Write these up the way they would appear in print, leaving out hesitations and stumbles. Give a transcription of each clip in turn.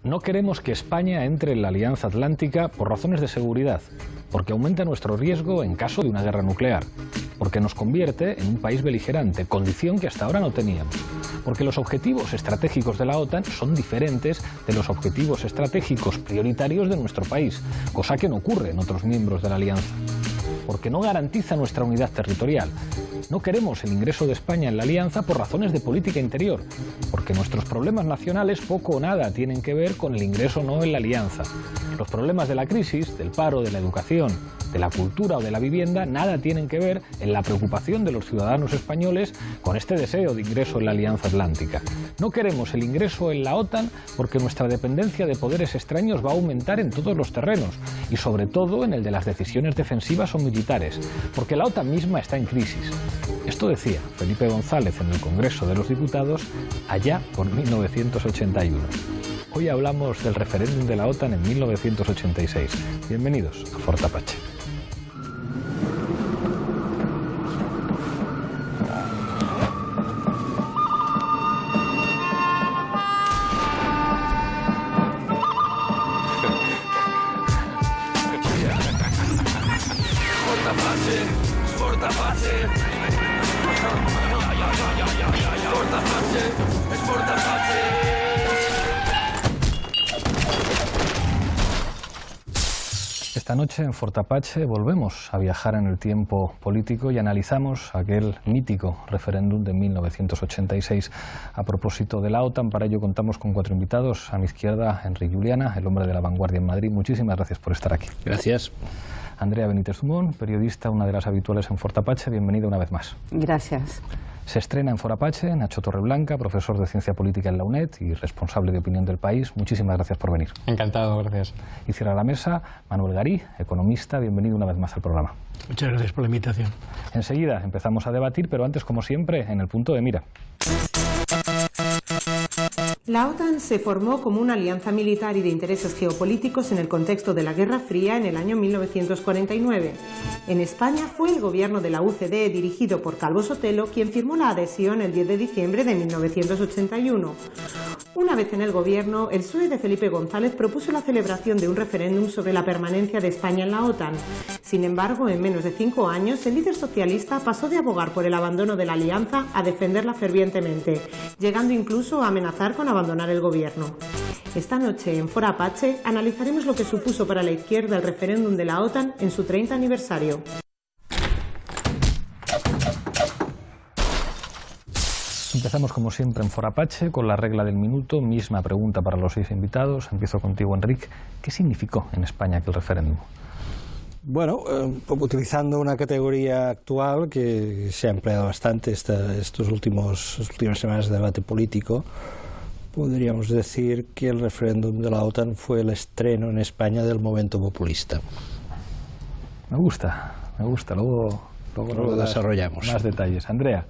No queremos que España entre en la Alianza Atlántica por razones de seguridad, porque aumenta nuestro riesgo en caso de una guerra nuclear, porque nos convierte en un país beligerante, condición que hasta ahora no teníamos, porque los objetivos estratégicos de la OTAN son diferentes de los objetivos estratégicos prioritarios de nuestro país, cosa que no ocurre en otros miembros de la Alianza, porque no garantiza nuestra unidad territorial. No queremos el ingreso de España en la Alianza por razones de política interior, porque nuestros problemas nacionales poco o nada tienen que ver con el ingreso o no en la Alianza. Los problemas de la crisis, del paro, de la educación, de la cultura o de la vivienda nada tienen que ver en la preocupación de los ciudadanos españoles con este deseo de ingreso en la Alianza Atlántica. No queremos el ingreso en la OTAN porque nuestra dependencia de poderes extraños va a aumentar en todos los terrenos y sobre todo en el de las decisiones defensivas o militares, porque la OTAN misma está en crisis. Esto decía Felipe González en el Congreso de los Diputados allá por 1981. Hoy hablamos del referéndum de la OTAN en 1986. Bienvenidos a Fort Apache. Esta noche en Fort Apache volvemos a viajar en el tiempo político y analizamos aquel mítico referéndum de 1986 a propósito de la OTAN. Para ello contamos con 4 invitados. A mi izquierda, Enric Juliana, el hombre de la vanguardia en Madrid. Muchísimas gracias por estar aquí. Gracias. Andrea Benítez Dumont, periodista, una de las habituales en Fort Apache. Bienvenido una vez más. Gracias. Se estrena en Fort Apache Nacho Torreblanca, profesor de Ciencia Política en la UNED y responsable de Opinión del País. Muchísimas gracias por venir. Encantado, gracias. Y cierra la mesa Manuel Garí, economista. Bienvenido una vez más al programa. Muchas gracias por la invitación. Enseguida empezamos a debatir, pero antes, como siempre, en el punto de mira. La OTAN se formó como una alianza militar y de intereses geopolíticos en el contexto de la Guerra Fría en el año 1949. En España fue el gobierno de la UCD, dirigido por Calvo Sotelo, quien firmó la adhesión el 10 de diciembre de 1981. Una vez en el gobierno, el PSOE de Felipe González propuso la celebración de un referéndum sobre la permanencia de España en la OTAN. Sin embargo, en menos de 5 años, el líder socialista pasó de abogar por el abandono de la alianza a defenderla fervientemente, llegando incluso a amenazar con abandonar el gobierno. Esta noche, en Fort Apache, analizaremos lo que supuso para la izquierda el referéndum de la OTAN en su 30 aniversario. Empezamos como siempre en Fort Apache con la regla del minuto. Misma pregunta para los 6 invitados. Empiezo contigo, Enric. ¿Qué significó en España aquel referéndum? Bueno, utilizando una categoría actual que se ha empleado bastante estas últimas semanas de debate político, podríamos decir que el referéndum de la OTAN fue el estreno en España del momento populista. Me gusta. Luego lo desarrollamos. Más detalles. Andrea.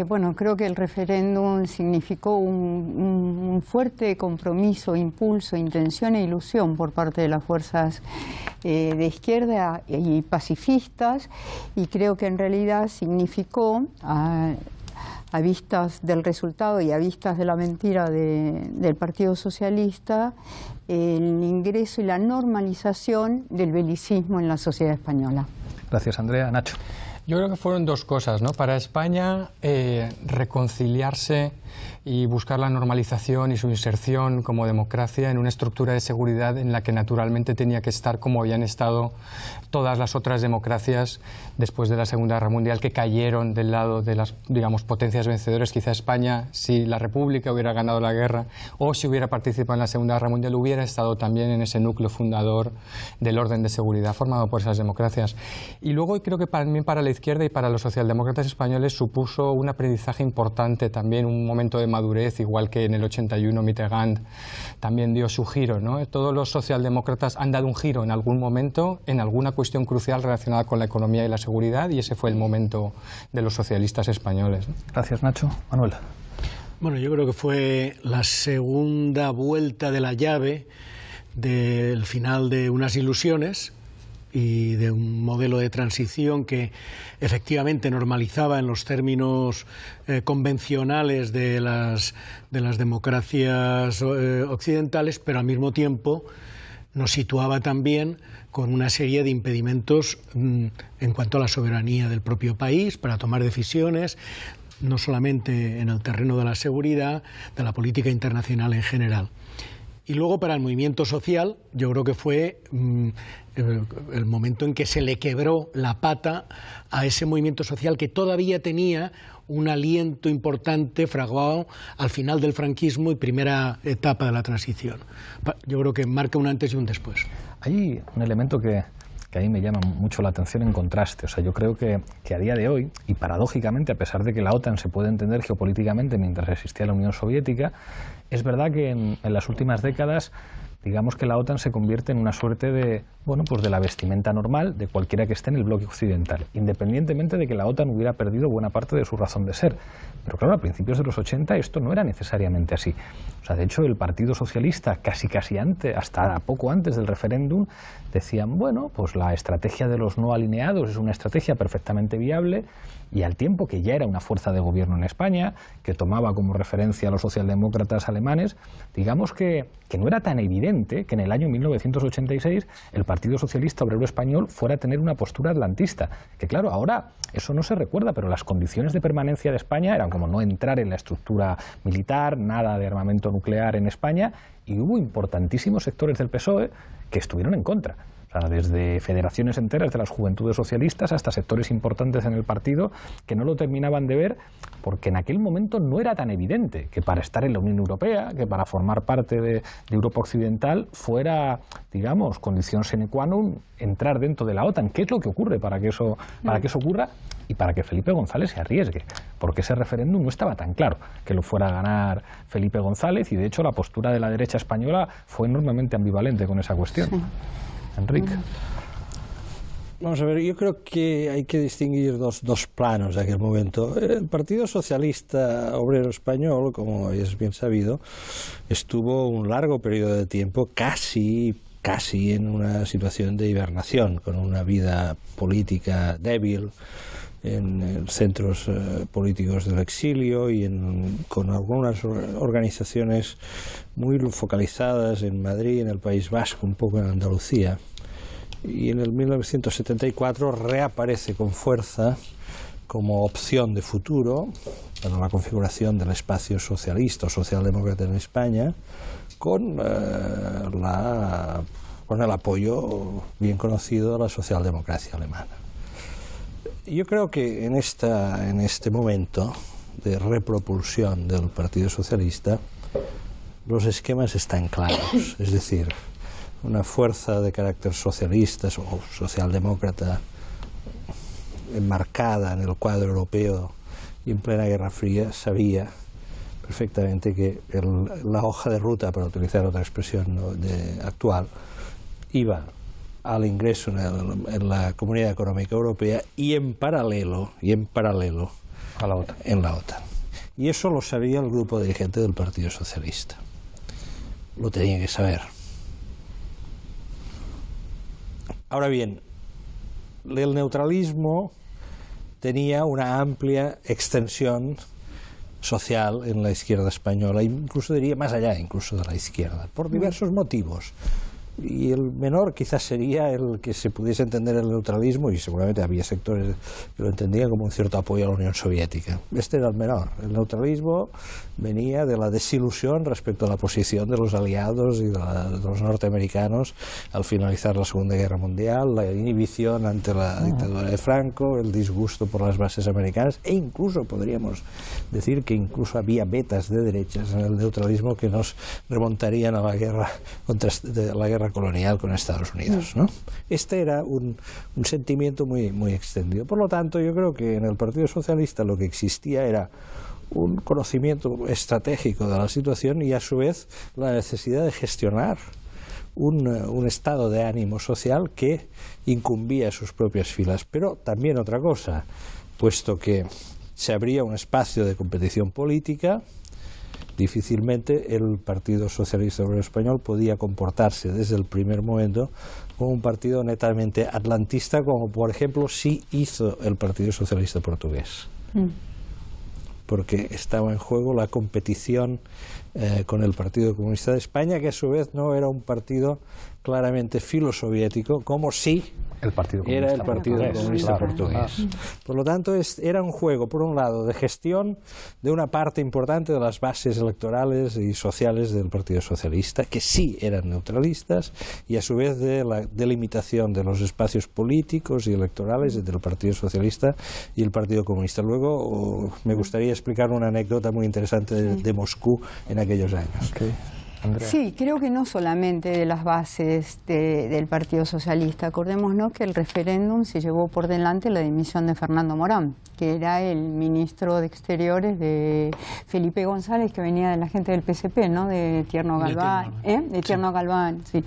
Bueno, creo que el referéndum significó un fuerte compromiso, impulso, intención e ilusión por parte de las fuerzas de izquierda y pacifistas, y creo que en realidad significó, a vistas del resultado y a vistas de la mentira del Partido Socialista, el ingreso y la normalización del belicismo en la sociedad española. Gracias, Andrea. Nacho. Yo creo que fueron dos cosas, ¿no? Para España, reconciliarse y buscar la normalización y su inserción como democracia en una estructura de seguridad en la que naturalmente tenía que estar como habían estado todas las otras democracias después de la Segunda Guerra Mundial, que cayeron del lado de las, digamos, potencias vencedoras. Quizá España, si la República hubiera ganado la guerra o si hubiera participado en la Segunda Guerra Mundial, hubiera estado también en ese núcleo fundador del orden de seguridad formado por esas democracias. Y luego creo que también para la izquierda y para los socialdemócratas españoles supuso un aprendizaje importante, también un momento de madurez, igual que en el 81 Mitterrand también dio su giro, ¿no? Todos los socialdemócratas han dado un giro en algún momento, en alguna cuestión crucial relacionada con la economía y la seguridad, y ese fue el momento de los socialistas españoles, ¿no? Gracias, Nacho. Manuel. Bueno, yo creo que fue la segunda vuelta de la llave del final de unas ilusiones y de un modelo de transición que efectivamente normalizaba en los términos convencionales de las democracias occidentales, pero al mismo tiempo nos situaba también con una serie de impedimentos en cuanto a la soberanía del propio país para tomar decisiones, no solamente en el terreno de la seguridad, de la política internacional en general. Y luego para el movimiento social, yo creo que fue el momento en que se le quebró la pata a ese movimiento social que todavía tenía un aliento importante fraguado al final del franquismo y primera etapa de la transición. Yo creo que marca un antes y un después. Hay un elemento que a mí me llama mucho la atención en contraste. O sea, yo creo que a día de hoy, y paradójicamente, a pesar de que la OTAN se puede entender geopolíticamente mientras existía la Unión Soviética, es verdad que en las últimas décadas, digamos que la OTAN se convierte en una suerte de, bueno, pues de la vestimenta normal de cualquiera que esté en el bloque occidental, independientemente de que la OTAN hubiera perdido buena parte de su razón de ser. Pero claro, a principios de los 80 esto no era necesariamente así. O sea, de hecho, el Partido Socialista, casi antes, hasta poco antes del referéndum, decían, bueno, pues la estrategia de los no alineados es una estrategia perfectamente viable, y al tiempo que ya era una fuerza de gobierno en España, que tomaba como referencia a los socialdemócratas alemanes, digamos que no era tan evidente que en el año 1986 el Partido Socialista Obrero Español fuera a tener una postura atlantista. Que claro, ahora eso no se recuerda, pero las condiciones de permanencia de España eran como no entrar en la estructura militar, nada de armamento nuclear en España, y hubo importantísimos sectores del PSOE que estuvieron en contra. O sea, desde federaciones enteras de las juventudes socialistas hasta sectores importantes en el partido que no lo terminaban de ver, porque en aquel momento no era tan evidente que para estar en la Unión Europea, que para formar parte de Europa Occidental fuera, digamos, condición sine qua non entrar dentro de la OTAN. ¿Qué es lo que ocurre para que eso ocurra? Y para que Felipe González se arriesgue, porque ese referéndum no estaba tan claro que lo fuera a ganar Felipe González, y de hecho la postura de la derecha española fue enormemente ambivalente con esa cuestión. Sí. Enrique. Vamos a ver, yo creo que hay que distinguir dos planos de aquel momento. El Partido Socialista Obrero Español, como es bien sabido, estuvo un largo periodo de tiempo casi en una situación de hibernación, con una vida política débil en centros políticos del exilio y con algunas organizaciones muy focalizadas en Madrid, en el País Vasco, un poco en Andalucía. Y en el 1974 reaparece con fuerza como opción de futuro para la configuración del espacio socialista o socialdemócrata en España, con el apoyo bien conocido a la socialdemocracia alemana. Yo creo que en este momento de repropulsión del Partido Socialista los esquemas están claros, es decir, una fuerza de carácter socialista o socialdemócrata enmarcada en el cuadro europeo y en plena Guerra Fría sabía perfectamente que la hoja de ruta, para utilizar otra expresión actual, iba al ingreso en la Comunidad Económica Europea y en paralelo a la OTAN. En la OTAN. Y eso lo sabía el grupo dirigente del Partido Socialista. Lo tenía que saber. Ahora bien, el neutralismo tenía una amplia extensión social en la izquierda española, incluso diría más allá incluso de la izquierda, por diversos motivos. Y el menor quizás sería el que se pudiese entender el neutralismo, y seguramente había sectores que lo entendían como un cierto apoyo a la Unión Soviética. Este era el menor. El neutralismo venía de la desilusión respecto a la posición de los aliados y de los norteamericanos al finalizar la Segunda Guerra Mundial, la inhibición ante la dictadura de Franco, el disgusto por las bases americanas, e incluso podríamos decir que incluso había vetas de derechas en el neutralismo que nos remontarían a la guerra colonial con Estados Unidos, ¿no? Este era un sentimiento muy extendido. Por lo tanto, yo creo que en el Partido Socialista lo que existía era un conocimiento estratégico de la situación y a su vez la necesidad de gestionar un estado de ánimo social que incumbía sus propias filas. Pero también otra cosa, puesto que se abría un espacio de competición política difícilmente el Partido Socialista Obrero Español podía comportarse desde el primer momento como un partido netamente atlantista, como por ejemplo sí hizo el Partido Socialista Portugués. Porque estaba en juego la competición con el Partido Comunista de España, que a su vez no era un partido claramente filosoviético, como sí era el Partido Comunista Portugués. Por lo tanto, era un juego, por un lado, de gestión de una parte importante de las bases electorales y sociales del Partido Socialista, que sí eran neutralistas, y a su vez de la delimitación de los espacios políticos y electorales entre el Partido Socialista y el Partido Comunista. Luego, me gustaría explicar una anécdota muy interesante de Moscú en aquellos años. Andrea. Sí, creo que no solamente de las bases del Partido Socialista. Acordémonos que el referéndum se llevó por delante la dimisión de Fernando Morán, que era el ministro de Exteriores de Felipe González, que venía de la gente del PSP, ¿no? De Tierno Galván. De Tierno Galván, sí.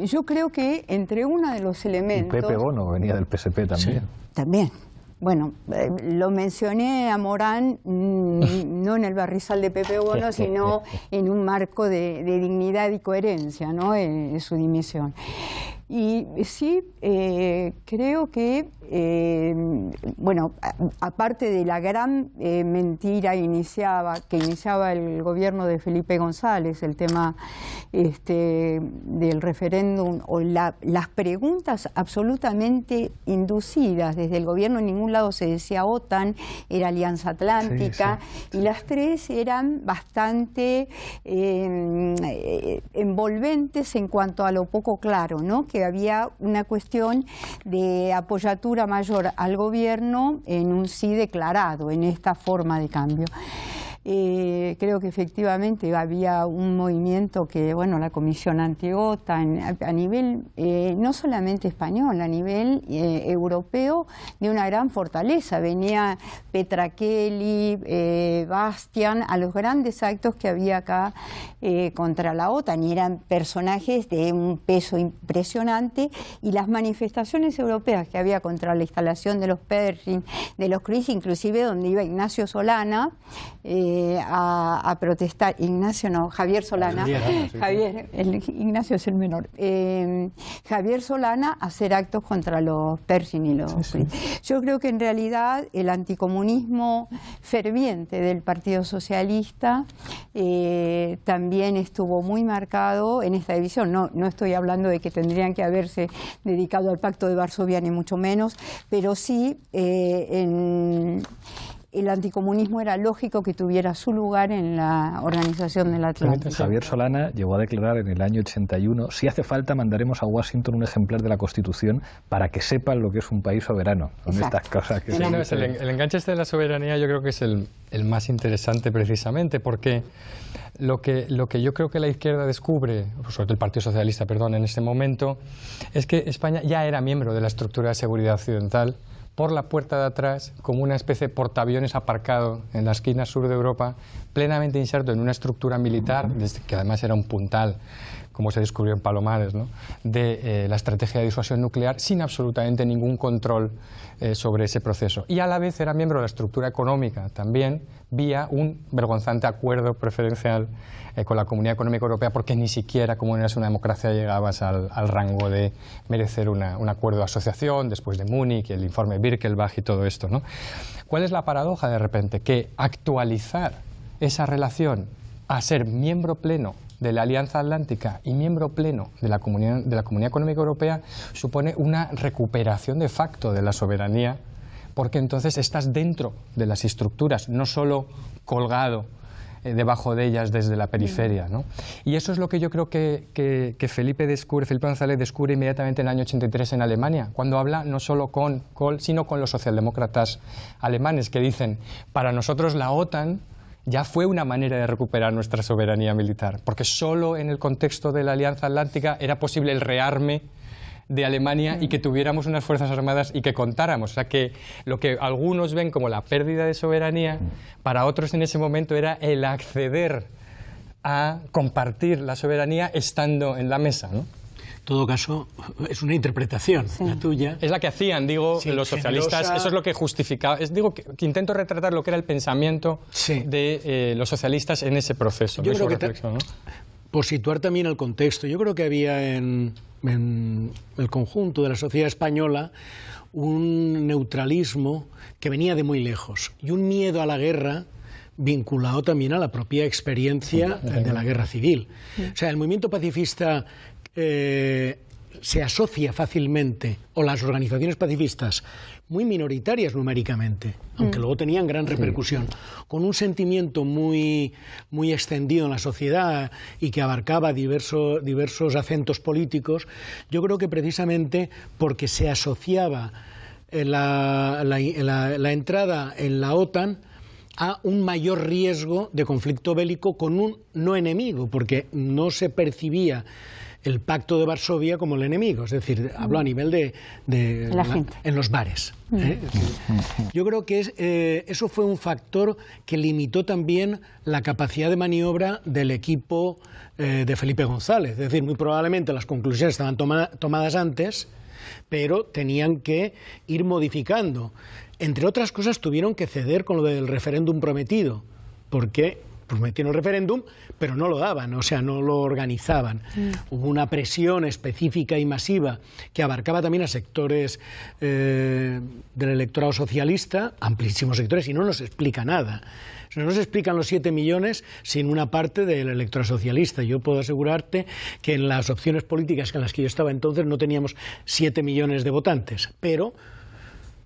Yo creo que entre uno de los elementos... Y Pepe Bono venía del PSP también. Sí. También. Bueno, lo mencioné a Morán no en el barrizal de Pepe Bono, sino en un marco de dignidad y coherencia, ¿no? En su dimisión. Y sí, creo que, bueno, aparte de la gran mentira que iniciaba el gobierno de Felipe González, el tema del referéndum, o las preguntas absolutamente inducidas desde el gobierno, en ningún lado se decía OTAN, era Alianza Atlántica, sí. Y las tres eran bastante envolventes en cuanto a lo poco claro, ¿no? Que había una cuestión de apoyatura mayor al gobierno en un sí declarado, en esta forma de cambio. Creo que efectivamente había un movimiento que, bueno, la Comisión Anti-OTAN a nivel no solamente español, a nivel europeo, de una gran fortaleza. Venía Petra Kelly, Bastian, a los grandes actos que había acá contra la OTAN, y eran personajes de un peso impresionante, y las manifestaciones europeas que había contra la instalación de los Pershing, de los Cruise, inclusive donde iba Ignacio Solana a protestar. Javier Solana. Ignacio es el menor. Javier Solana a hacer actos contra los Pershing y los Cruise. Yo creo que en realidad el anticomunismo ferviente del Partido Socialista también estuvo muy marcado en esta división. No estoy hablando de que tendrían que haberse dedicado al Pacto de Varsovia, ni mucho menos, pero sí el anticomunismo era lógico que tuviera su lugar en la Organización del Atlántico. Javier Solana llegó a declarar en el año 81: si hace falta mandaremos a Washington un ejemplar de la Constitución para que sepan lo que es un país soberano. Son estas cosas que el enganche de la soberanía yo creo que es el más interesante, precisamente porque lo que yo creo que la izquierda descubre, sobre todo el Partido Socialista, perdón, en este momento, es que España ya era miembro de la estructura de seguridad occidental por la puerta de atrás, como una especie de portaaviones aparcado en la esquina sur de Europa, plenamente inserto en una estructura militar, que además era un puntal, como se descubrió en Palomares, ¿no?, de la estrategia de disuasión nuclear, sin absolutamente ningún control sobre ese proceso. Y a la vez era miembro de la estructura económica también, vía un vergonzante acuerdo preferencial con la Comunidad Económica Europea, porque ni siquiera, como eras una democracia, llegabas al rango de merecer un acuerdo de asociación, después de Múnich, el informe Birkelbach y todo esto, ¿no? ¿Cuál es la paradoja de repente? Que actualizar esa relación a ser miembro pleno de la Alianza Atlántica y miembro pleno de la Comunidad Económica Europea supone una recuperación de facto de la soberanía, porque entonces estás dentro de las estructuras, no solo colgado debajo de ellas desde la periferia, ¿no? Y eso es lo que yo creo que Felipe González descubre inmediatamente en el año 83 en Alemania, cuando habla no solo con Kohl, sino con los socialdemócratas alemanes, que dicen: para nosotros la OTAN ya fue una manera de recuperar nuestra soberanía militar, porque solo en el contexto de la Alianza Atlántica era posible el rearme de Alemania y que tuviéramos unas fuerzas armadas y que contáramos. O sea, que lo que algunos ven como la pérdida de soberanía, para otros en ese momento era el acceder a compartir la soberanía estando en la mesa, ¿no? todo caso, es una interpretación, la tuya. Es la que hacían, digo, Sí, los socialistas, generosa. eso es lo que justificaba. Digo que intento retratar lo que era el pensamiento de los socialistas en ese proceso. Yo de creo su que reflexión, ¿no? Por situar también el contexto, yo creo que había en el conjunto de la sociedad española un neutralismo que venía de muy lejos y un miedo a la guerra vinculado también a la propia experiencia de la guerra civil. O sea, el movimiento pacifista se asocia fácilmente, o las organizaciones pacifistas, muy minoritarias numéricamente, aunque luego tenían gran repercusión, con un sentimiento muy extendido en la sociedad y que abarcaba diversos acentos políticos. Yo creo que precisamente porque se asociaba la entrada en la OTAN a un mayor riesgo de conflicto bélico con un no enemigo, porque no se percibía el Pacto de Varsovia como el enemigo, es decir, hablo a nivel de la gente. en los bares. Yo creo que eso fue un factor que limitó también la capacidad de maniobra del equipo de Felipe González, es decir, muy probablemente las conclusiones estaban tomadas antes, pero tenían que ir modificando. Entre otras cosas, tuvieron que ceder con lo del referéndum prometido, porque prometieron el referéndum, pero no lo daban, o sea, no lo organizaban. Hubo una presión específica y masiva que abarcaba también a sectores del electorado socialista, amplísimos sectores, y no nos explica nada. No nos explican los 7 millones sin una parte del electorado socialista. Yo puedo asegurarte que en las opciones políticas en las que yo estaba entonces no teníamos 7 millones de votantes, pero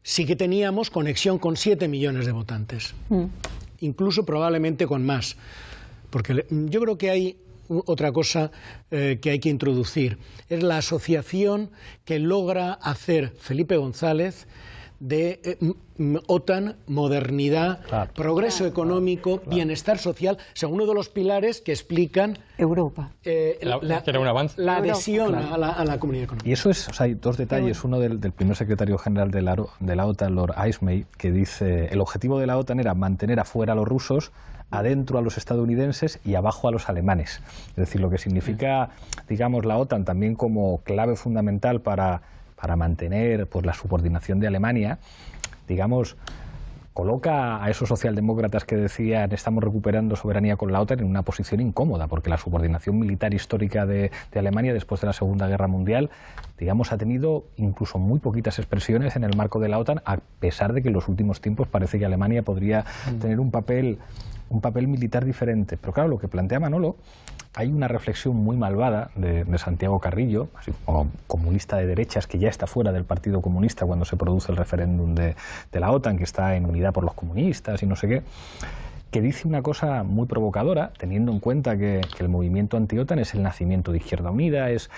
sí que teníamos conexión con 7 millones de votantes. Incluso probablemente con más, porque yo creo que hay otra cosa que hay que introducir, es la asociación que logra hacer Felipe González de OTAN, modernidad, progreso económico, bienestar social, según uno de los pilares que explican Europa. Que era un avance. La adhesión a la comunidad económica. Y eso es, o sea, hay dos detalles. Uno del primer secretario general de la OTAN, Lord Ismay, que dice: el objetivo de la OTAN era mantener afuera a los rusos, adentro a los estadounidenses y abajo a los alemanes. Es decir, lo que significa, digamos, la OTAN también como clave fundamental para mantener pues, la subordinación de Alemania, digamos, coloca a esos socialdemócratas que decían estamos recuperando soberanía con la OTAN en una posición incómoda, porque la subordinación militar histórica de Alemania después de la Segunda Guerra Mundial, digamos, ha tenido incluso muy poquitas expresiones en el marco de la OTAN, a pesar de que en los últimos tiempos parece que Alemania podría tener un papel militar diferente. Pero claro, lo que plantea Manolo, hay una reflexión muy malvada de Santiago Carrillo, así como comunista de derechas, que ya está fuera del Partido Comunista cuando se produce el referéndum de la OTAN, que está en Unidad por los Comunistas y no sé qué, que dice una cosa muy provocadora, teniendo en cuenta que el movimiento anti-OTAN es el nacimiento de Izquierda Unida, es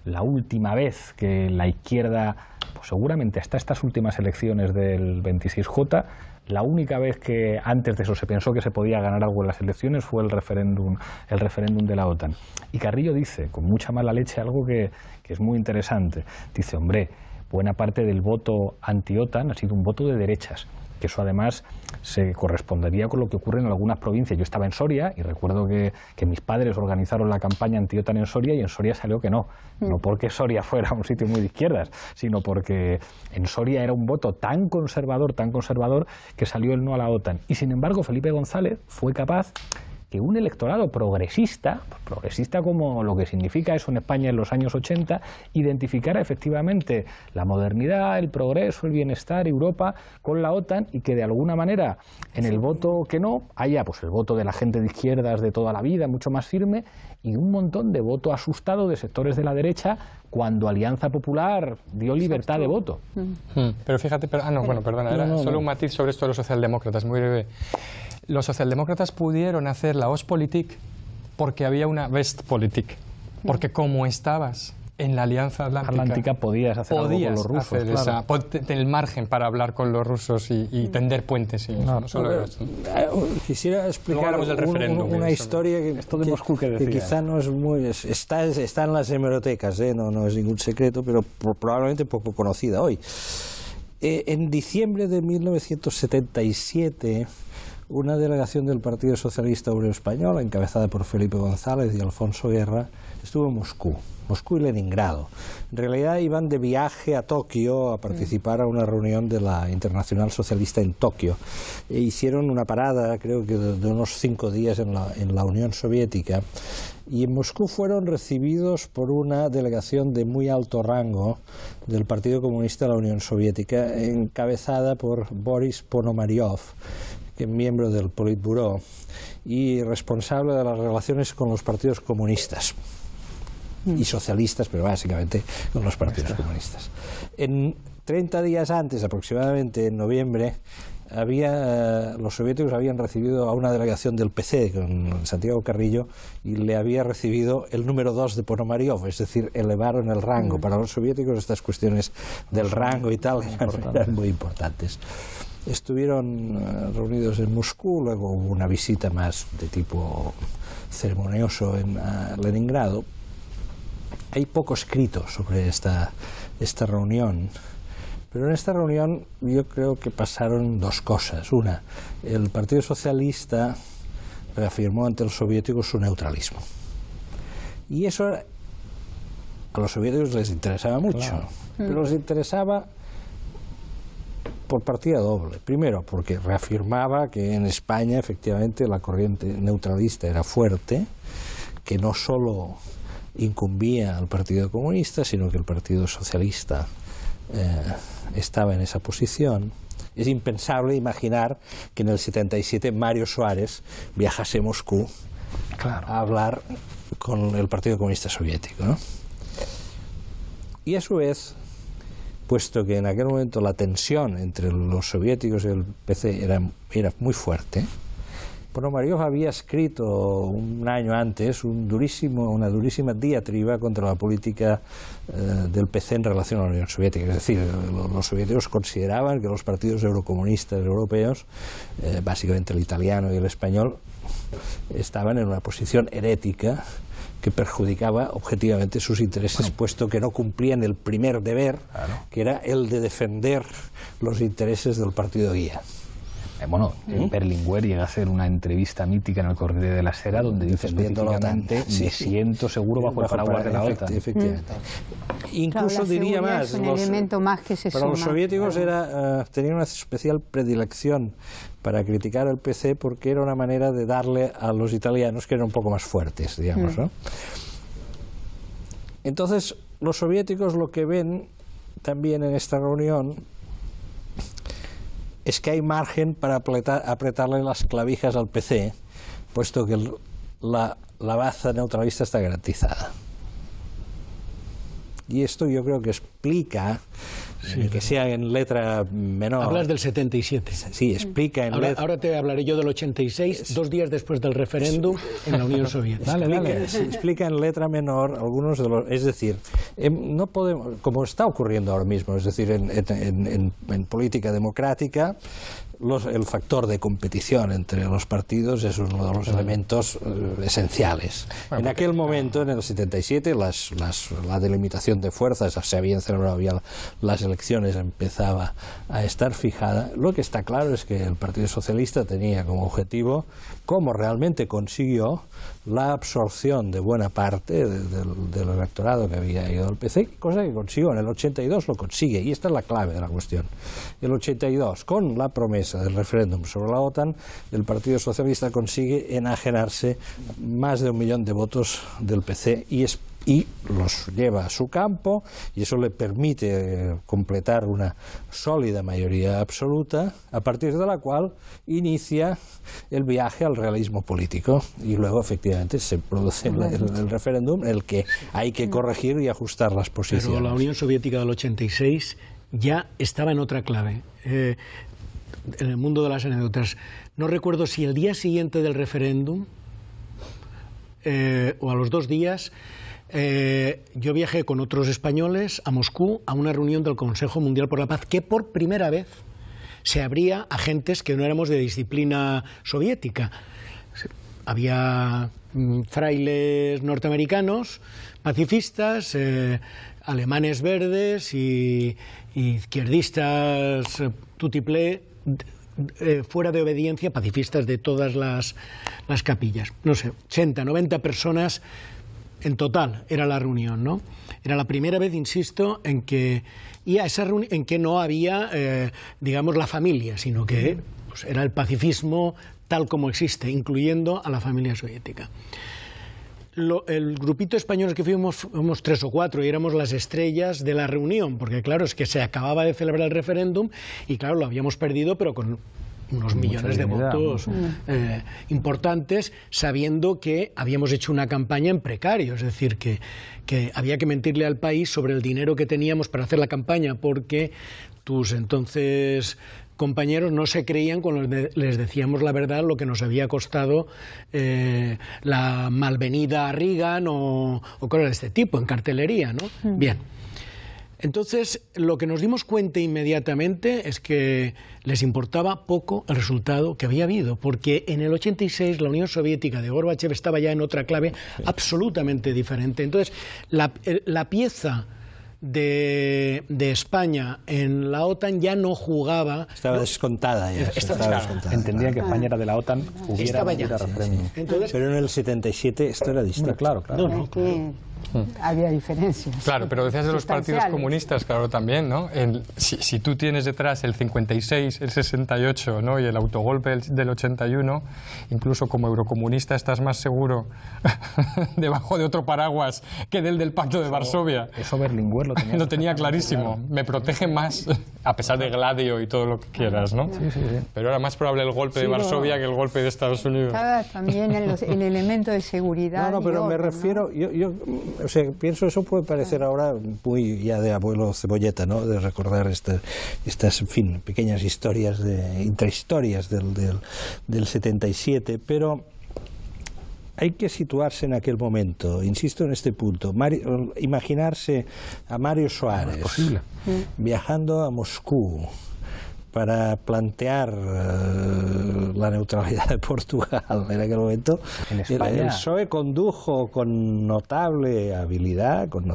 la última vez que la izquierda, pues seguramente hasta estas últimas elecciones del 26J, la única vez que antes de eso se pensó que se podía ganar algo en las elecciones fue el referéndum de la OTAN. Y Carrillo dice, con mucha mala leche, algo que es muy interesante. Dice, hombre, buena parte del voto anti-OTAN ha sido un voto de derechas, que eso además se correspondería con lo que ocurre en algunas provincias. Yo estaba en Soria y recuerdo que mis padres organizaron la campaña anti-OTAN en Soria y en Soria salió que no porque Soria fuera un sitio muy de izquierdas, sino porque en Soria era un voto tan conservador que salió el no a la OTAN. Y sin embargo Felipe González fue capaz que un electorado progresista como lo que significa eso en España en los años 80, identificara efectivamente la modernidad, el progreso, el bienestar, Europa con la OTAN, y que de alguna manera en el voto que no haya pues el voto de la gente de izquierdas de toda la vida, mucho más firme, y un montón de voto asustado de sectores de la derecha cuando Alianza Popular dio libertad de voto. Pero fíjate, solo un matiz sobre esto de los socialdemócratas, muy breve. Los socialdemócratas pudieron hacer la Ostpolitik porque había una Westpolitik, porque como estabas en la Alianza Atlántica podías hacer algo con los rusos, el margen para hablar con los rusos y tender puentes. Quisiera explicar una historia que quizá no es muy... Está en las hemerotecas, no es ningún secreto, pero probablemente poco conocida hoy. En diciembre de 1977... una delegación del Partido Socialista Obrero Español, encabezada por Felipe González y Alfonso Guerra, estuvo en Moscú y Leningrado. En realidad iban de viaje a Tokio a participar a una reunión de la Internacional Socialista en Tokio. E hicieron una parada, creo que de unos 5 días en la Unión Soviética, y en Moscú fueron recibidos por una delegación de muy alto rango del Partido Comunista de la Unión Soviética, encabezada por Boris Ponomaryov, que es miembro del Politburó y responsable de las relaciones con los partidos comunistas y socialistas, pero básicamente con los partidos comunistas. 30 días antes, aproximadamente en noviembre, los soviéticos habían recibido a una delegación del PC con Santiago Carrillo y le había recibido el número 2 de Ponomaryov, es decir, elevaron el rango. Para los soviéticos estas cuestiones del rango y tal eran muy importantes. Estuvieron reunidos en Moscú, luego hubo una visita más de tipo ceremonioso en Leningrado. Hay poco escrito sobre esta reunión, pero en esta reunión yo creo que pasaron 2 cosas. Una, el Partido Socialista reafirmó ante los soviéticos su neutralismo. Y eso a los soviéticos les interesaba mucho, claro. Pero les interesaba por partida doble. Primero, porque reafirmaba que en España efectivamente la corriente neutralista era fuerte, que no solo incumbía al Partido Comunista, sino que el Partido Socialista estaba en esa posición. Es impensable imaginar que en el 77 Mario Suárez viajase a Moscú a hablar con el Partido Comunista Soviético, ¿no? Y a su vez, puesto que en aquel momento la tensión entre los soviéticos y el PC era muy fuerte, Ponomaryov había escrito un año antes una durísima diatriba contra la política del PC en relación a la Unión Soviética. Es decir, los soviéticos consideraban que los partidos eurocomunistas europeos, básicamente el italiano y el español, estaban en una posición herética que perjudicaba objetivamente sus intereses, puesto que no cumplían el primer deber, que era el de defender los intereses del partido guía. Berlinguer llega a hacer una entrevista mítica en el Corriere della Sera donde dice específicamente: me siento seguro bajo el paraguas de la OTAN. Efectivamente. Incluso claro, diría más, para los soviéticos tenían una especial predilección para criticar al PC porque era una manera de darle a los italianos, que eran un poco más fuertes, digamos, ¿no? Entonces, los soviéticos lo que ven también en esta reunión es que hay margen para apretarle las clavijas al PC, puesto que la baza neutralista está garantizada. Y esto yo creo que explica, que sea en letra menor. Hablas del 77. Sí, explica en letra. Ahora te hablaré yo del 86, 2 días después del referéndum en la Unión Soviética. Explica en letra menor algunos de los. Es decir, no podemos, como está ocurriendo ahora mismo, es decir, en política democrática, el factor de competición entre los partidos es uno de los elementos esenciales. En aquel momento, en el 77, la delimitación de fuerzas, se habían celebrado ya las elecciones, empezaba a estar fijada. Lo que está claro es que el Partido Socialista tenía como objetivo, como realmente consiguió, la absorción de buena parte del electorado que había ido al PC, cosa que consiguió. En el 82 lo consigue, y esta es la clave de la cuestión. El 82, con la promesa del referéndum sobre la OTAN, el Partido Socialista consigue enajenarse más de 1 millón de votos del PC y los lleva a su campo, y eso le permite completar una sólida mayoría absoluta, a partir de la cual inicia el viaje al realismo político, y luego efectivamente se produce el referéndum en el que hay que corregir y ajustar las posiciones. Pero la Unión Soviética del 86 ya estaba en otra clave. En el mundo de las anécdotas, no recuerdo si el día siguiente del referéndum o a los 2 días, yo viajé con otros españoles a Moscú a una reunión del Consejo Mundial por la Paz, que por primera vez se abría a gentes que no éramos de disciplina soviética. Había frailes norteamericanos, pacifistas, alemanes verdes y izquierdistas tutiplé fuera de obediencia, pacifistas de todas las capillas. No sé, 80, 90 personas en total era la reunión, ¿no? Era la primera vez, insisto, en que no había, digamos, la familia, sino que pues, era el pacifismo tal como existe, incluyendo a la familia soviética. El grupito español que fuimos 3 o 4 y éramos las estrellas de la reunión, porque claro, es que se acababa de celebrar el referéndum y claro, lo habíamos perdido, pero con unos millones de votos importantes, sabiendo que habíamos hecho una campaña en precario, es decir, que había que mentirle al país sobre el dinero que teníamos para hacer la campaña, porque tus entonces compañeros no se creían cuando les decíamos la verdad lo que nos había costado la malvenida a Reagan o cosas de este tipo, en cartelería, ¿no? Bien. Entonces, lo que nos dimos cuenta inmediatamente es que les importaba poco el resultado que había habido, porque en el 86 la Unión Soviética de Gorbachev estaba ya en otra clave absolutamente diferente. Entonces, la pieza de España en la OTAN ya no jugaba. Estaba descontada ya. Estaba descontada. Entendían que España era de la OTAN, hubiera referéndum. Pero en el 77 esto era distinto. Claro. Había diferencias. Claro, pero decías de los partidos comunistas, claro, también, ¿no? Si tú tienes detrás el 56, el 68, ¿no? Y el autogolpe del 81, incluso como eurocomunista estás más seguro debajo de otro paraguas que del Pacto de Varsovia. Eso Berlinguer lo tenía clarísimo. Claro. Me protege más, a pesar de Gladio y todo lo que quieras, ¿no? Sí. Pero era más probable el golpe de Varsovia que el golpe de Estados Unidos. También el elemento de seguridad. No, pero me refiero, yo o sea, pienso, eso puede parecer ahora muy ya de abuelo cebolleta, ¿no? De recordar estas, en fin, pequeñas historias, intrahistorias del 77, pero hay que situarse en aquel momento, insisto en este punto, imaginarse a Mario Soares viajando a Moscú para plantear la neutralidad de Portugal en aquel momento. En España, el PSOE condujo con notable habilidad, con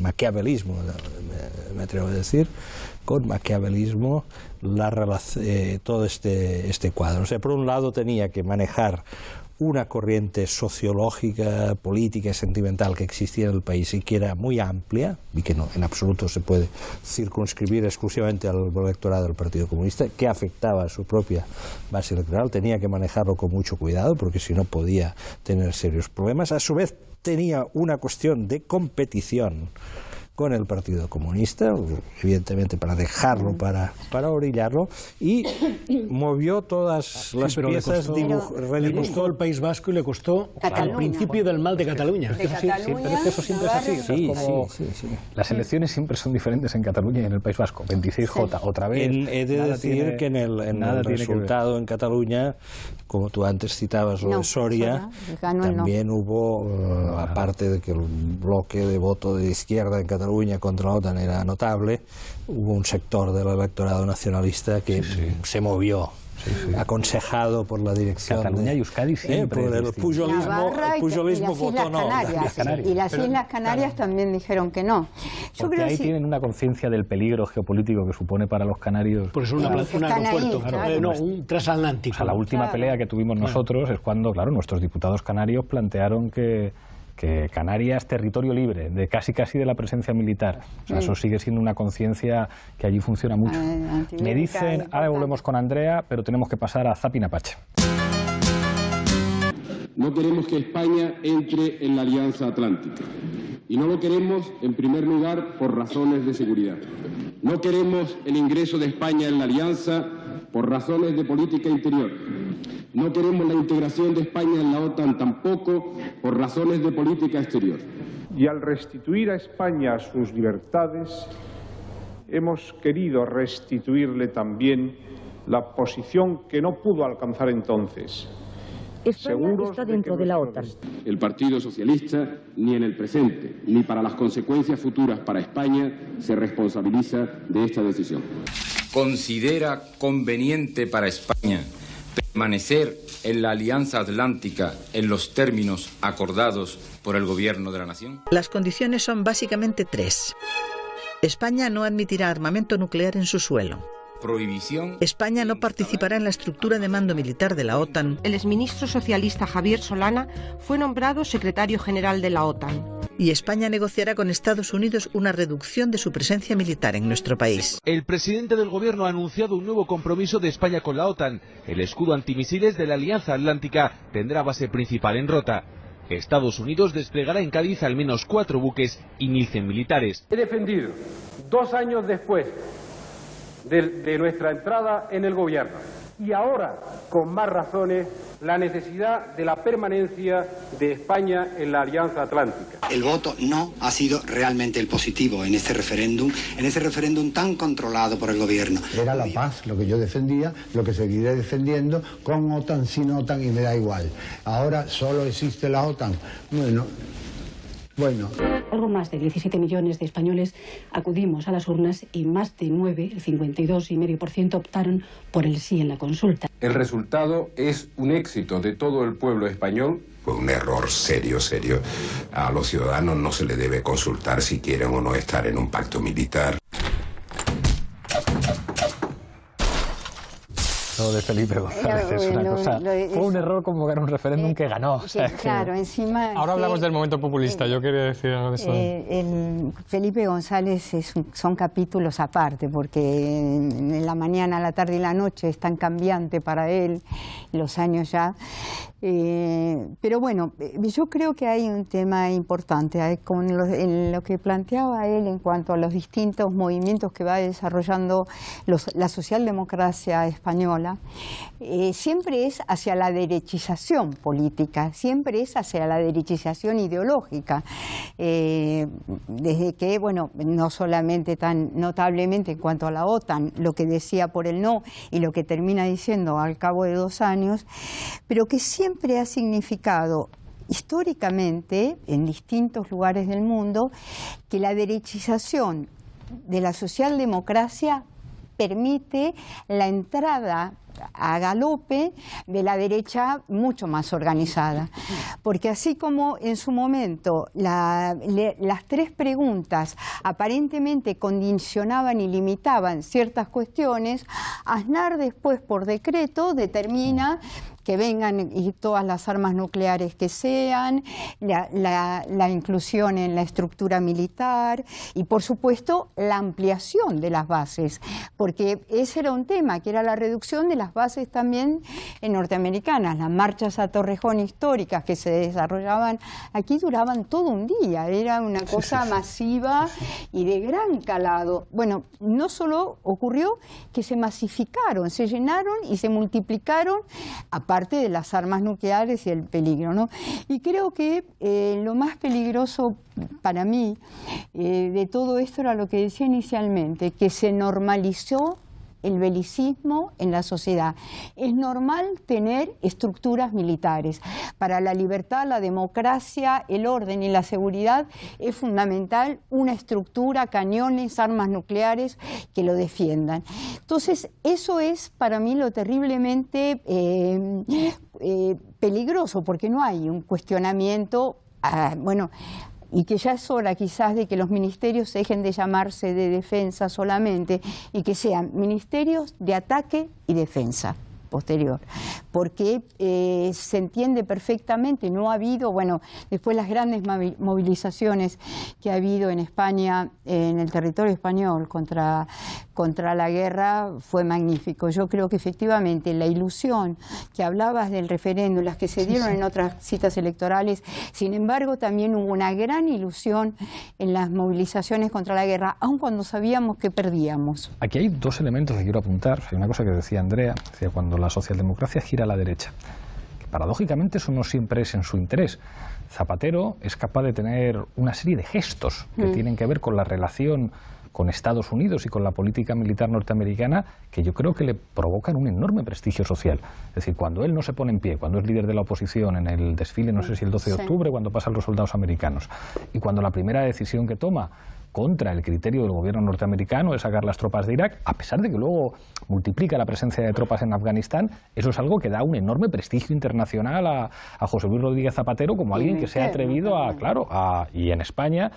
maquiavelismo, me atrevo a decir, con maquiavelismo todo este cuadro. O sea, por un lado tenía que manejar una corriente sociológica, política y sentimental que existía en el país y que era muy amplia y que no en absoluto se puede circunscribir exclusivamente al electorado del Partido Comunista, que afectaba a su propia base electoral. Tenía que manejarlo con mucho cuidado porque si no podía tener serios problemas. A su vez tenía una cuestión de competición con el Partido Comunista, evidentemente para dejarlo, para orillarlo, y movió todas las piezas, le costó el País Vasco y le costó al principio del mal de Cataluña. Pero es que eso siempre es así. Sí. Las elecciones siempre son diferentes en Cataluña y en el País Vasco. 26J, otra vez. He de decir que en el resultado en Cataluña, como tú antes citabas lo de Soria, también hubo, aparte de que el bloque de voto de izquierda en Cataluña contra la OTAN era notable, hubo un sector del electorado nacionalista que se movió, aconsejado por la dirección Cataluña y Euskadi siempre por el pujolismo votó no. Y las Islas Canarias también dijeron que no. Porque ahí tienen una conciencia del peligro geopolítico que supone para los canarios. Por eso un aeropuerto, un transatlántico. O sea, la última pelea que tuvimos nosotros es cuando, claro, nuestros diputados canarios plantearon que Canarias territorio libre, de casi de la presencia militar. O sea, eso sigue siendo una conciencia que allí funciona mucho. Me dicen, ahora volvemos con Andrea, pero tenemos que pasar a Zapinapache. No queremos que España entre en la Alianza Atlántica. Y no lo queremos, en primer lugar, por razones de seguridad. No queremos el ingreso de España en la Alianza por razones de política interior. No queremos la integración de España en la OTAN tampoco por razones de política exterior. Y al restituir a España sus libertades, hemos querido restituirle también la posición que no pudo alcanzar entonces. España está dentro de la OTAN. El Partido Socialista, ni en el presente, ni para las consecuencias futuras para España, se responsabiliza de esta decisión. ¿Considera conveniente para España permanecer en la Alianza Atlántica en los términos acordados por el Gobierno de la Nación? Las condiciones son básicamente 3. España no admitirá armamento nuclear en su suelo. prohibición. España no participará en la estructura de mando militar de la OTAN. El exministro socialista Javier Solana fue nombrado secretario general de la OTAN. Y España negociará con Estados Unidos una reducción de su presencia militar en nuestro país. El presidente del gobierno ha anunciado un nuevo compromiso de España con la OTAN. El escudo antimisiles de la Alianza Atlántica tendrá base principal en Rota. Estados Unidos desplegará en Cádiz al menos 4 buques y 1.100 militares. He defendido, 2 años después de nuestra entrada en el gobierno, y ahora con más razones, la necesidad de la permanencia de España en la Alianza Atlántica. El voto no ha sido realmente el positivo en ese referéndum tan controlado por el gobierno. Era la paz lo que yo defendía, lo que seguiré defendiendo, con OTAN, sin OTAN, y me da igual. Ahora solo existe la OTAN. Bueno. Algo más de 17 millones de españoles acudimos a las urnas y más de 9, el 52,5%, optaron por el sí en la consulta. El resultado es un éxito de todo el pueblo español. Fue un error serio. A los ciudadanos no se les debe consultar si quieren o no estar en un pacto militar. Lo de Felipe González es una cosa. Fue un error convocar un referéndum que ganó. O sea, claro, encima. Ahora hablamos del momento populista. Yo quería decir algo de eso. Felipe González son capítulos aparte, porque en la mañana, la tarde y la noche es tan cambiante para él, los años ya. Pero bueno, yo creo que hay un tema importante con lo que planteaba él en cuanto a los distintos movimientos que va desarrollando la socialdemocracia española. Siempre es hacia la derechización política, siempre es hacia la derechización ideológica, desde que, bueno, no solamente tan notablemente en cuanto a la OTAN, lo que decía por el no y lo que termina diciendo al cabo de 2 años, pero que siempre ha significado históricamente en distintos lugares del mundo que la derechización de la socialdemocracia permite la entrada a galope de la derecha mucho más organizada, porque así como en su momento las 3 preguntas aparentemente condicionaban y limitaban ciertas cuestiones, Aznar después por decreto determina que vengan y todas las armas nucleares que sean, la inclusión en la estructura militar y, por supuesto, la ampliación de las bases, porque ese era un tema, que era la reducción de las bases también norteamericanas. Las marchas a Torrejón históricas que se desarrollaban aquí duraban todo un día, era una cosa masiva y de gran calado. Bueno, no solo ocurrió que se masificaron, se llenaron y se multiplicaron, aparte de las armas nucleares y el peligro, ¿no? Y creo que lo más peligroso para mí de todo esto era lo que decía inicialmente, que se normalizó el belicismo en la sociedad. Es normal tener estructuras militares. Para la libertad, la democracia, el orden y la seguridad es fundamental una estructura, cañones, armas nucleares que lo defiendan. Entonces, eso es para mí lo terriblemente peligroso, porque no hay un cuestionamiento, y que ya es hora quizás de que los ministerios dejen de llamarse de defensa solamente y que sean ministerios de ataque y defensa posterior, porque se entiende perfectamente, no ha habido, bueno, después las grandes movilizaciones que ha habido en España, en el territorio español contra la guerra, fue magnífico. Yo creo que efectivamente la ilusión que hablabas del referéndum, las que se dieron en otras citas electorales, sin embargo también hubo una gran ilusión en las movilizaciones contra la guerra, aun cuando sabíamos que perdíamos. Aquí hay 2 elementos que quiero apuntar. Hay una cosa que decía Andrea, decía cuando la socialdemocracia gira a la derecha, que paradójicamente eso no siempre es en su interés. Zapatero es capaz de tener una serie de gestos que tienen que ver con la relación con Estados Unidos y con la política militar norteamericana, que yo creo que le provocan un enorme prestigio social. Es decir, cuando él no se pone en pie, cuando es líder de la oposición en el desfile, no sé si el 12 de octubre, cuando pasan los soldados americanos, y cuando la primera decisión que toma contra el criterio del gobierno norteamericano es sacar las tropas de Irak, a pesar de que luego multiplica la presencia de tropas en Afganistán, eso es algo que da un enorme prestigio internacional a José Luis Rodríguez Zapatero como alguien que se ha atrevido y en España,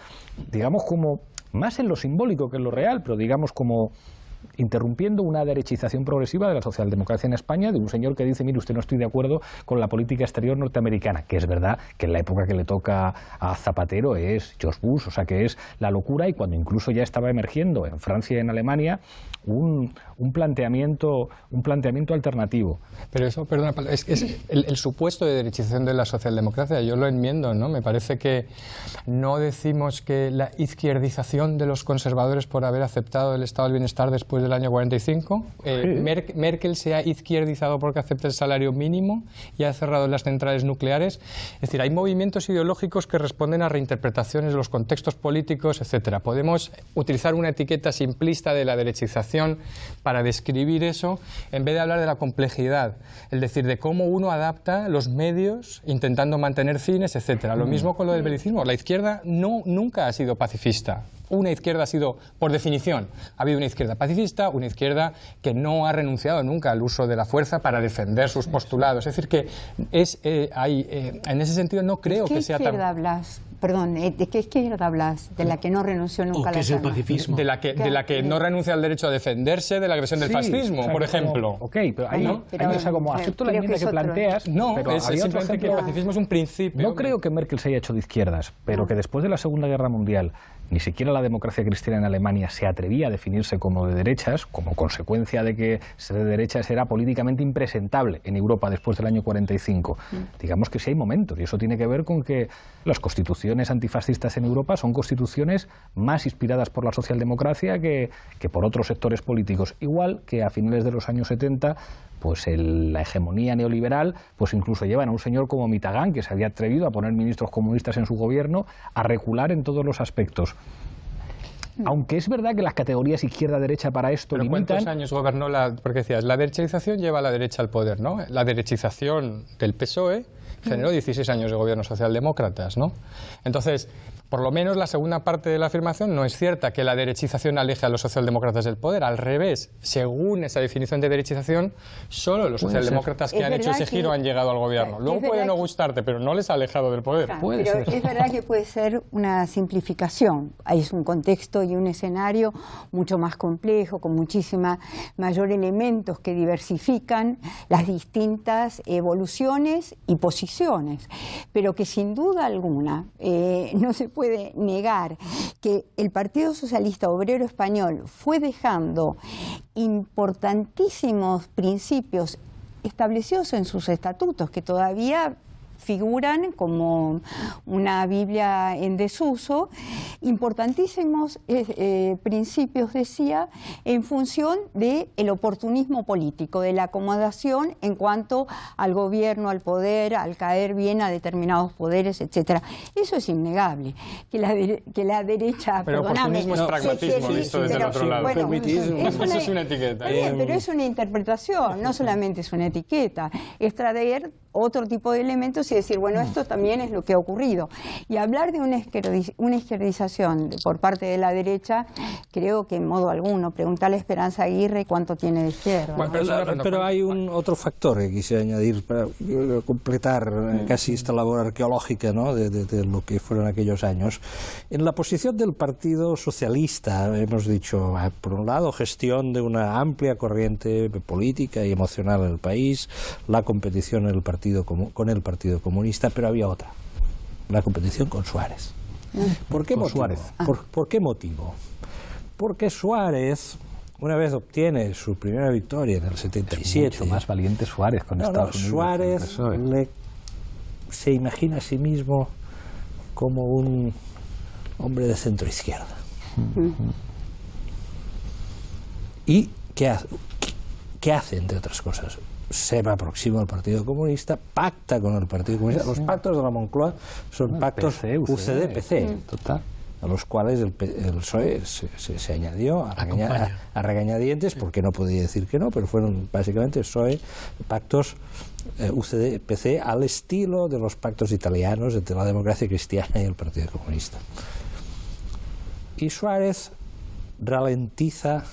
digamos, como más en lo simbólico que en lo real, pero digamos como interrumpiendo una derechización progresiva de la socialdemocracia en España, de un señor que dice, mire, usted, no estoy de acuerdo con la política exterior norteamericana, que es verdad que en la época que le toca a Zapatero es George Bush, o sea que es la locura, y cuando incluso ya estaba emergiendo en Francia y en Alemania un planteamiento alternativo. Pero eso, perdona, es el supuesto de derechización de la socialdemocracia, yo lo enmiendo, ¿no? Me parece que no decimos que la izquierdización de los conservadores por haber aceptado el estado del bienestar después del año 45, Merkel se ha izquierdizado porque acepta el salario mínimo y ha cerrado las centrales nucleares. Es decir, hay movimientos ideológicos que responden a reinterpretaciones de los contextos políticos, etcétera. Podemos utilizar una etiqueta simplista de la derechización para describir eso, en vez de hablar de la complejidad, es decir, de cómo uno adapta los medios intentando mantener fines, etcétera. Lo mismo con lo del belicismo. La izquierda nunca ha sido pacifista. Una izquierda ha sido, por definición, ha habido una izquierda pacifista, una izquierda que no ha renunciado nunca al uso de la fuerza para defender sus postulados. Es decir, que en ese sentido no creo que sea tan... hablas? Perdón, ¿de qué izquierda hablas? ¿De la que no renunció nunca a la ¿Qué es el pacifismo? De la que no renuncia al derecho a defenderse de la agresión del fascismo, o sea, por ejemplo. Ok, pero ahí como acepto la enmienda que planteas, no, pero es simplemente que el pacifismo es un principio. No creo que Merkel se haya hecho de izquierdas, pero que después de la Segunda Guerra Mundial ni siquiera la democracia cristiana en Alemania se atrevía a definirse como de derechas, como consecuencia de que ser de derechas era políticamente impresentable en Europa después del año 45. Digamos que sí hay momentos, y eso tiene que ver con que las constituciones antifascistas en Europa son constituciones más inspiradas por la socialdemocracia que por otros sectores políticos. Igual que a finales de los años 70, pues la hegemonía neoliberal pues incluso llevan a un señor como Mitterrand, que se había atrevido a poner ministros comunistas en su gobierno, a recular en todos los aspectos. Aunque es verdad que las categorías izquierda-derecha para esto pero limitan... ¿Cuántos años gobernó porque decías, la derechización lleva a la derecha al poder, ¿no? La derechización del PSOE generó 16 años de gobierno socialdemócratas, ¿no? Entonces, por lo menos la segunda parte de la afirmación no es cierta, que la derechización aleje a los socialdemócratas del poder. Al revés, según esa definición de derechización, solo los socialdemócratas que han hecho ese giro han llegado al gobierno. Luego puede no gustarte, pero no les ha alejado del poder. Claro, pero es verdad que puede ser una simplificación. Hay un contexto y un escenario mucho más complejo, con muchísima mayor elementos que diversifican las distintas evoluciones y posiciones, pero que sin duda alguna no se puede negar que el Partido Socialista Obrero Español fue dejando importantísimos principios establecidos en sus estatutos, que todavía figuran como una Biblia en desuso, importantísimos principios, decía, en función del oportunismo político, de la acomodación en cuanto al gobierno, al poder, al caer bien a determinados poderes, etcétera. Eso es innegable, que la derecha... Pero oportunismo es pragmatismo, visto desde el otro lado. Bueno, eso es una etiqueta. Pero es una interpretación, no solamente es una etiqueta, es traer otro tipo de elementos y decir, bueno, esto también es lo que ha ocurrido. Y hablar de una izquierdización por parte de la derecha, creo que en modo alguno. Preguntarle a Esperanza Aguirre cuánto tiene de izquierda. Bueno, pero hay otro factor que quise añadir para completar casi esta labor arqueológica, ¿no?, de lo que fueron aquellos años. En la posición del Partido Socialista, hemos dicho, por un lado, gestión de una amplia corriente política y emocional en el país, la competición en con el Partido Comunista, pero había otra, la competición con Suárez. ¿Por qué motivo? ¿Por qué motivo? Porque Suárez, una vez obtiene su primera victoria en el 77... Es mucho más valiente Suárez con Estados Unidos. Suárez se imagina a sí mismo como un hombre de centro-izquierda. ¿Y qué hace, entre otras cosas? Se me aproxima al Partido Comunista, pacta con el Partido Comunista. Los pactos de la Moncloa son pactos UCD-PC, a los cuales el PSOE se añadió a regañadientes, porque no podía decir que no, pero fueron básicamente pactos UCD-PC al estilo de los pactos italianos entre la democracia cristiana y el Partido Comunista. Y Suárez ralentiza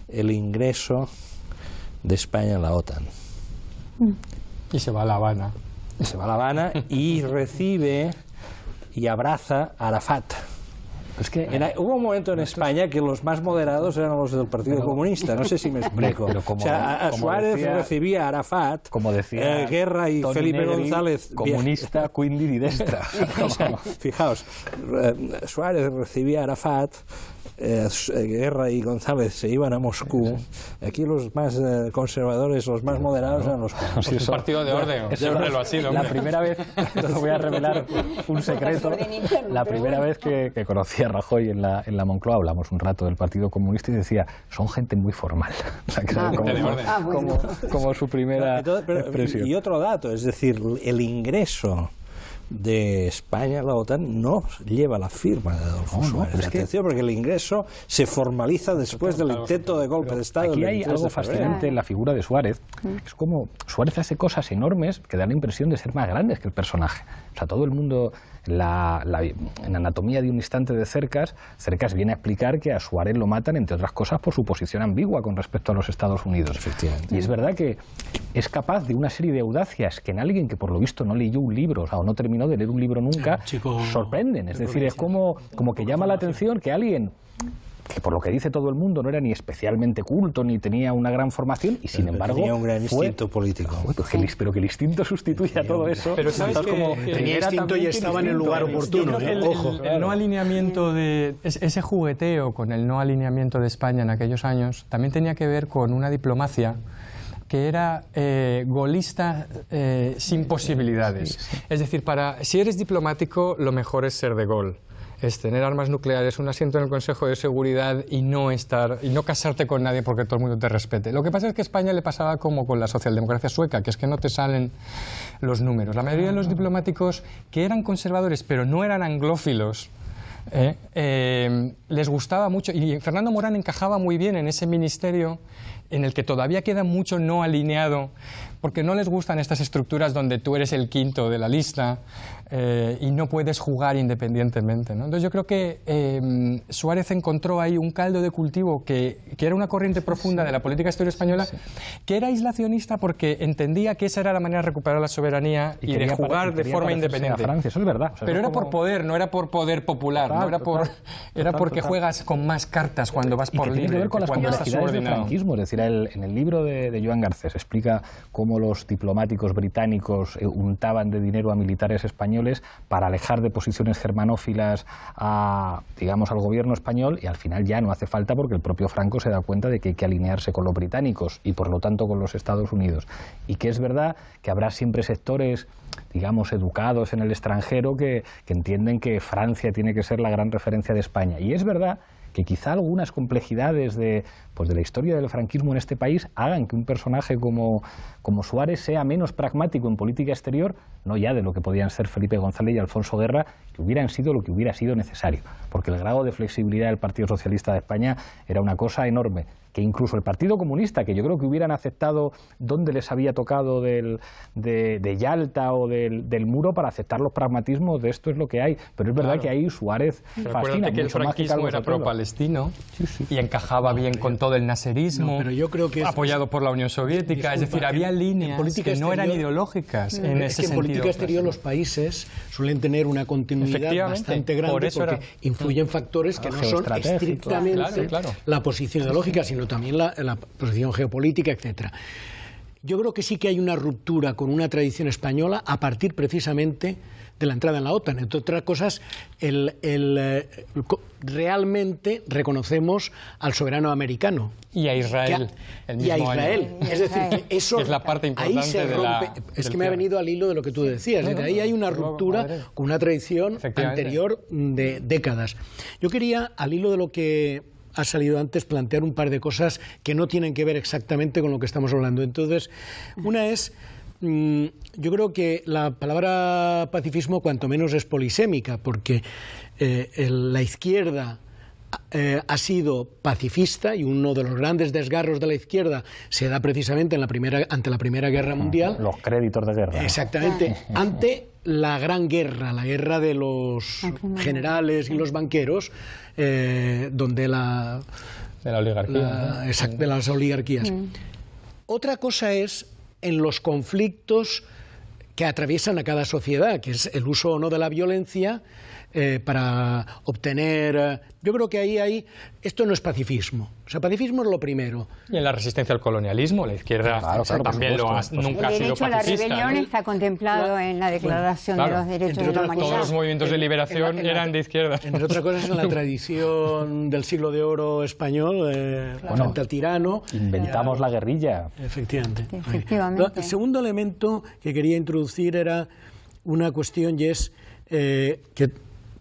el ingreso de España en la OTAN. Y se va a La Habana. Y recibe y abraza a Arafat. Es que hubo un momento en España que los más moderados eran los del Partido Comunista, no sé si me explico. O sea, a Suárez recibía a Arafat, como decía Guerra y Toni Felipe Negri, González. Comunista, quindi di destra. O sea, fijaos, Suárez recibía a Arafat, Guerra y González se iban a Moscú. Aquí los más conservadores, los más moderados eran los comunistas. Es un partido de orden, siempre lo ha sido. La primera vez, os voy a revelar un secreto, la primera vez que conocí a Rajoy en la Moncloa, hablamos un rato del Partido Comunista y decía, son gente muy formal. O sea, como su primera expresión. Y otro dato, es decir, el ingreso de España a la OTAN no lleva la firma de Adolfo Suárez. Atención, porque el ingreso se formaliza después del intento de golpe de Estado. Aquí hay algo fascinante en la figura de Suárez. Es como Suárez hace cosas enormes que dan la impresión de ser más grandes que el personaje. O sea, todo el mundo en Anatomía de un instante de Cercas viene a explicar que a Suárez lo matan, entre otras cosas, por su posición ambigua con respecto a los Estados Unidos. Efectivamente. Y es verdad que es capaz de una serie de audacias que en alguien que por lo visto no leyó un libro, o no terminó de leer un libro nunca, sorprenden. Es decir, es como que llama la atención que alguien que por lo que dice todo el mundo no era ni especialmente culto ni tenía una gran formación y sin embargo tenía un gran instinto político. Pero que el instinto sustituye a todo eso. Pero sabes que tenía instinto y estaba en el lugar oportuno. El no alineamiento ese jugueteo con el no alineamiento de España en aquellos años también tenía que ver con una diplomacia que era golista sin posibilidades. Es decir, si eres diplomático, lo mejor es ser de gol. Es tener armas nucleares, un asiento en el Consejo de Seguridad y no casarte con nadie porque todo el mundo te respete. Lo que pasa es que a España le pasaba como con la socialdemocracia sueca, que es que no te salen los números. La mayoría de los diplomáticos que eran conservadores pero no eran anglófilos, les gustaba mucho, y Fernando Morán encajaba muy bien en ese ministerio en el que todavía queda mucho no alineado, porque no les gustan estas estructuras donde tú eres el quinto de la lista y no puedes jugar independientemente, ¿no? Entonces yo creo que Suárez encontró ahí un caldo de cultivo que era una corriente profunda de la política exterior española, que era aislacionista porque entendía que esa era la manera de recuperar la soberanía y de jugar de forma independiente. Francia, eso es verdad. O sea, pero era por poder, no era por poder popular, era porque juegas con más cartas cuando vas por libre, tiene que ver con las complejidades del franquismo. Es decir, en el libro de Joan Garcés explica cómo los diplomáticos británicos untaban de dinero a militares españoles para alejar de posiciones germanófilas digamos, al gobierno español, y al final ya no hace falta porque el propio Franco se da cuenta de que hay que alinearse con los británicos y por lo tanto con los Estados Unidos. Y que es verdad que habrá siempre sectores, digamos, educados en el extranjero que entienden que Francia tiene que ser la gran referencia de España. Y es verdad que quizá algunas complejidades de la historia del franquismo en este país hagan que un personaje como Suárez sea menos pragmático en política exterior, no ya de lo que podían ser Felipe González y Alfonso Guerra, que hubieran sido lo que hubiera sido necesario, porque el grado de flexibilidad del Partido Socialista de España era una cosa enorme, que incluso el Partido Comunista, que yo creo que hubieran aceptado donde les había tocado de Yalta o del muro para aceptar los pragmatismos de esto es lo que hay, pero es verdad que ahí Suárez fascina que el mucho más que franquismo era pro-palestino y encajaba bien con todo el naserismo, pero yo creo que apoyado por la Unión Soviética, es decir, había líneas que no eran ideológicas en ese sentido. En política exterior los países suelen tener una continuidad bastante grande porque influyen factores que no son estrictamente la posición ideológica, sino también la posición geopolítica, etcétera. Yo creo que sí que hay una ruptura con una tradición española a partir precisamente de la entrada en la OTAN. Entre otras cosas, realmente reconocemos al soberano americano. Y a Israel. Es decir, que eso es la parte importante ahí se rompe. Es que me ha venido al hilo de lo que tú decías. Desde ahí hay una ruptura con una tradición anterior de décadas. Yo quería, al hilo de lo que ha salido antes, plantear un par de cosas que no tienen que ver exactamente con lo que estamos hablando. Entonces, una es, yo creo que la palabra pacifismo cuanto menos es polisémica, porque la izquierda ha sido pacifista y uno de los grandes desgarros de la izquierda se da precisamente ante la Primera Guerra Mundial. Los créditos de guerra. Exactamente, ante la Gran Guerra, la guerra de los generales y los banqueros, donde de la oligarquía. De las oligarquías. Otra cosa es en los conflictos que atraviesan a cada sociedad, que es el uso o no de la violencia para obtener... Yo creo que ahí esto no es pacifismo. O sea, pacifismo es lo primero. Y en la resistencia al colonialismo, la izquierda también nunca ha sido pacifista. El derecho a la rebelión está contemplado en la Declaración de los Derechos de la Humanidad. Todos los movimientos de liberación eran de izquierda. Entre otras cosas, en la tradición del siglo de oro español, frente al tirano... Inventamos la guerrilla. Efectivamente. Efectivamente. El segundo elemento que quería introducir era una cuestión, y es que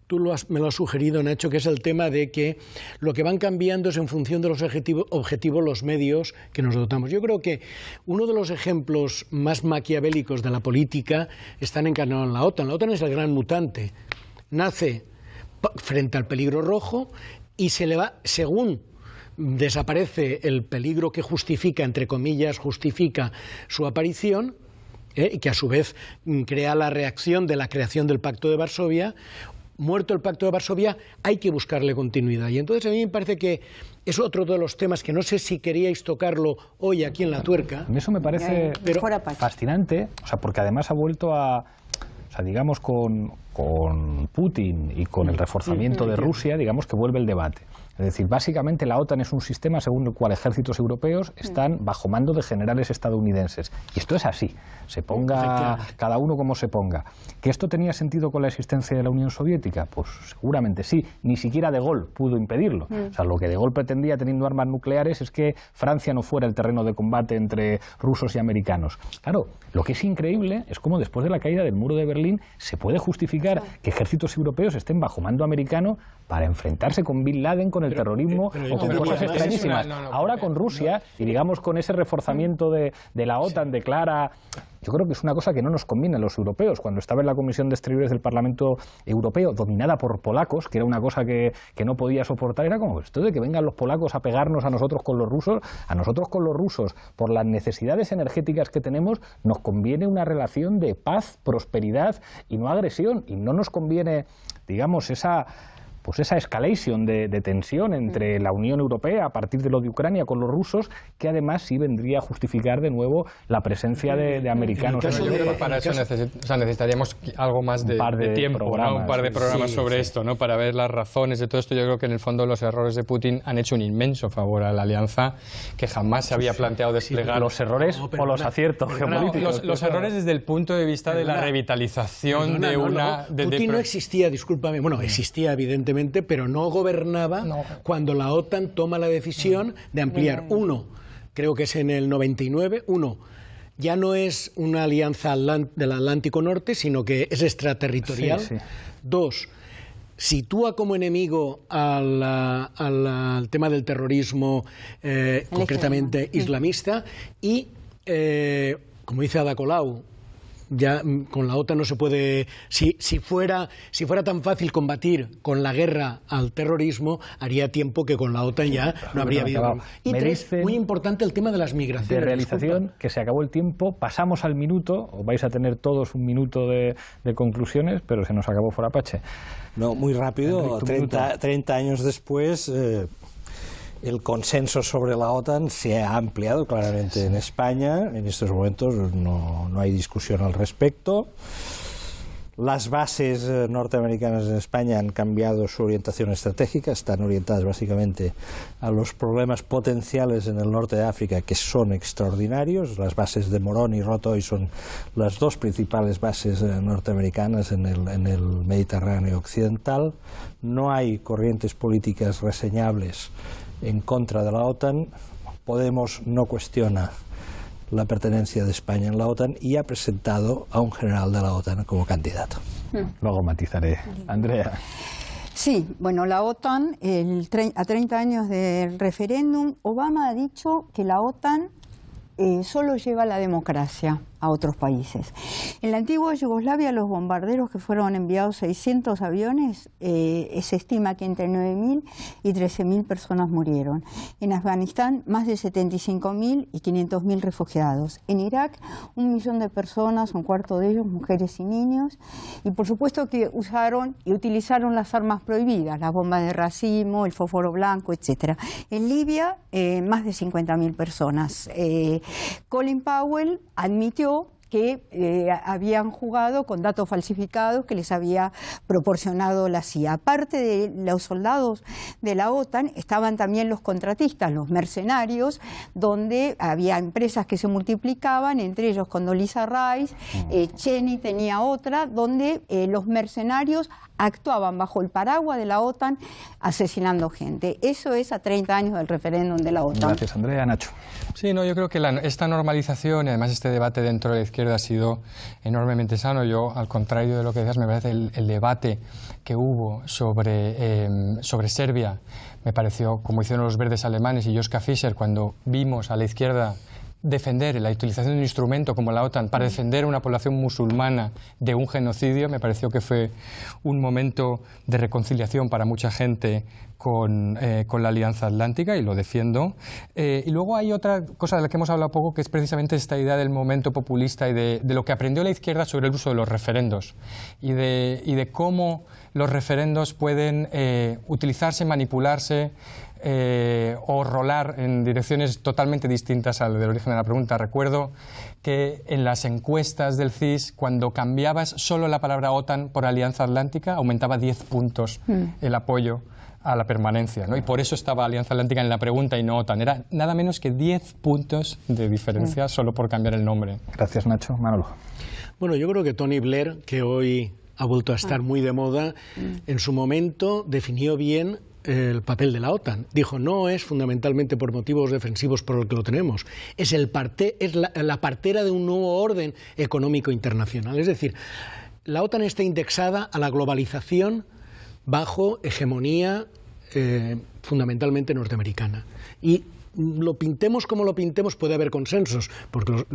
tú me lo has sugerido, Nacho, que es el tema de que lo que van cambiando es en función de los objetivos los medios que nos dotamos. Yo creo que uno de los ejemplos más maquiavélicos de la política están encarnados en la OTAN. La OTAN es el gran mutante. Nace frente al peligro rojo y se le va, según desaparece el peligro que justifica, entre comillas, justifica su aparición, y que a su vez crea la reacción de la creación del Pacto de Varsovia. Muerto el Pacto de Varsovia, hay que buscarle continuidad. Y entonces a mí me parece que es otro de los temas que no sé si queríais tocarlo hoy aquí en La Tuerca. A mí eso me parece fascinante, o sea, porque además ha vuelto a... O sea, digamos, con Putin y con el reforzamiento de Rusia, digamos que vuelve el debate. Es decir, básicamente la OTAN es un sistema según el cual ejércitos europeos están bajo mando de generales estadounidenses. Y esto es así, se ponga cada uno como se ponga. ¿Que esto tenía sentido con la existencia de la Unión Soviética? Pues seguramente sí, ni siquiera De Gaulle pudo impedirlo. O sea, lo que De Gaulle pretendía teniendo armas nucleares es que Francia no fuera el terreno de combate entre rusos y americanos. Claro, lo que es increíble es cómo después de la caída del muro de Berlín se puede justificar que ejércitos europeos estén bajo mando americano para enfrentarse con Bin Laden, con el terrorismo o con cosas extrañísimas. Ahora con Rusia y digamos con ese reforzamiento de la OTAN de clara... Yo creo que es una cosa que no nos conviene a los europeos. Cuando estaba en la Comisión de Exteriores del Parlamento Europeo, dominada por polacos, que era una cosa que no podía soportar, era como esto de que vengan los polacos a pegarnos a nosotros con los rusos, por las necesidades energéticas que tenemos, nos conviene una relación de paz, prosperidad y no agresión. Y no nos conviene, digamos, esa escalation de tensión entre la Unión Europea a partir de lo de Ucrania con los rusos, que además sí vendría a justificar de nuevo la presencia de americanos. Yo creo que para eso necesitaríamos algo más de tiempo, un par de programas sobre esto, ¿no? Para ver las razones de todo esto. Yo creo que en el fondo los errores de Putin han hecho un inmenso favor a la alianza, que jamás se había planteado desplegar. Los errores o los aciertos geopolíticos. Los errores desde el punto de vista de la revitalización de una... Putin no existía, discúlpame, bueno, existía evidentemente, pero no gobernaba cuando la OTAN toma la decisión de ampliar. Creo que es en el 99, ya no es una alianza del Atlántico Norte, sino que es extraterritorial. Dos, sitúa como enemigo al tema del terrorismo, concretamente islamista, y, como dice Ada Colau, ya con la OTAN no se puede... Si fuera tan fácil combatir con la guerra al terrorismo, haría tiempo que con la OTAN ya no habría habido... Y tres, muy importante el tema de las migraciones. De realización, que se acabó el tiempo, pasamos al minuto, os vais a tener todos un minuto de conclusiones, pero se nos acabó por Apache. No, muy rápido, 30 años después... El consenso sobre la OTAN se ha ampliado claramente en España. En estos momentos no hay discusión al respecto. Las bases norteamericanas en España han cambiado su orientación estratégica, están orientadas básicamente a los problemas potenciales en el norte de África, que son extraordinarios. Las bases de Morón y Rotoy son las dos principales bases norteamericanas en el Mediterráneo occidental. No hay corrientes políticas reseñables en contra de la OTAN. Podemos no cuestiona la pertenencia de España en la OTAN y ha presentado a un general de la OTAN como candidato. Luego matizaré. Andrea. Sí, bueno, la OTAN, a 30 años del referéndum, Obama ha dicho que la OTAN solo lleva la democracia a otros países. En la antigua Yugoslavia, los bombarderos que fueron enviados 600 aviones, se estima que entre 9.000 y 13.000 personas murieron. En Afganistán, más de 75.000 y 500.000 refugiados. En Irak, 1 millón de personas, un cuarto de ellos mujeres y niños. Y por supuesto que usaron y utilizaron las armas prohibidas, las bombas de racimo, el fósforo blanco, etc. En Libia, más de 50.000 personas. Colin Powell admitió que habían jugado con datos falsificados que les había proporcionado la CIA. Aparte de los soldados de la OTAN, estaban también los contratistas, los mercenarios, donde había empresas que se multiplicaban, entre ellos Condoleezza Rice, Cheney tenía otra, donde los mercenarios actuaban bajo el paraguas de la OTAN asesinando gente. Eso es a 30 años del referéndum de la OTAN. Gracias, Andrea. Nacho. Sí, no, yo creo que esta normalización y además este debate dentro de la izquierda ha sido enormemente sano. Yo, al contrario de lo que decías, me parece el debate que hubo sobre Serbia, me pareció, como hicieron los verdes alemanes y Joschka Fischer, cuando vimos a la izquierda defender la utilización de un instrumento como la OTAN para defender a una población musulmana de un genocidio, me pareció que fue un momento de reconciliación para mucha gente con la Alianza Atlántica, y lo defiendo. Y luego hay otra cosa de la que hemos hablado poco, que es precisamente esta idea del momento populista y de lo que aprendió la izquierda sobre el uso de los referendos y de cómo los referendos pueden utilizarse, manipularse o rolar en direcciones totalmente distintas al del origen de la pregunta. Recuerdo que en las encuestas del CIS, cuando cambiabas solo la palabra OTAN por Alianza Atlántica, aumentaba 10 puntos el apoyo a la permanencia, ¿no? Y por eso estaba Alianza Atlántica en la pregunta y no OTAN. Era nada menos que 10 puntos de diferencia solo por cambiar el nombre. Gracias, Nacho. Manolo. Bueno, yo creo que Tony Blair, que hoy ha vuelto a estar muy de moda, en su momento definió bien el papel de la OTAN. Dijo, no es fundamentalmente por motivos defensivos por el que lo tenemos, es la partera de un nuevo orden económico internacional. Es decir, la OTAN está indexada a la globalización bajo hegemonía fundamentalmente norteamericana. Y lo pintemos como lo pintemos, puede haber consensos, porque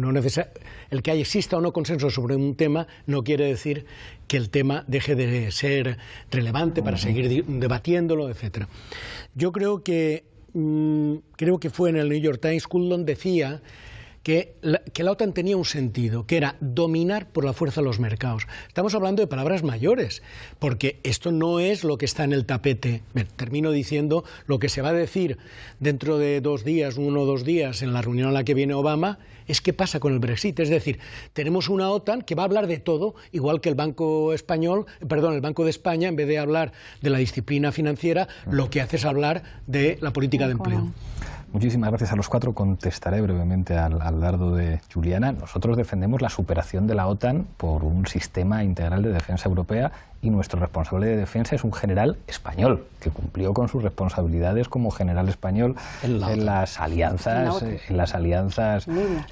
el que exista o no consenso sobre un tema no quiere decir que el tema deje de ser relevante para seguir debatiéndolo, etc. Yo creo que fue en el New York Times, Coulon decía que la OTAN tenía un sentido, que era dominar por la fuerza los mercados. Estamos hablando de palabras mayores, porque esto no es lo que está en el tapete. Termino diciendo lo que se va a decir dentro de 1 o 2 días, en la reunión a la que viene Obama, es qué pasa con el Brexit. Es decir, tenemos una OTAN que va a hablar de todo, igual que el Banco de España, en vez de hablar de la disciplina financiera, lo que hace es hablar de la política de empleo. Muchísimas gracias a los 4. Contestaré brevemente al dardo de Juliana. Nosotros defendemos la superación de la OTAN por un sistema integral de defensa europea, y nuestro responsable de defensa es un general español que cumplió con sus responsabilidades como general español en las alianzas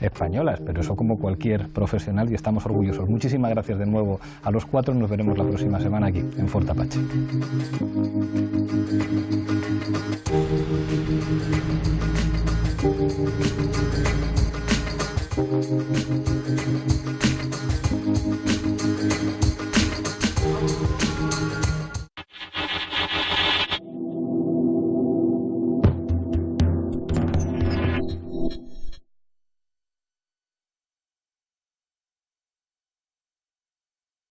españolas, pero eso como cualquier profesional, y estamos orgullosos. Muchísimas gracias de nuevo a los 4. Nos veremos la próxima semana aquí en Forte Apache.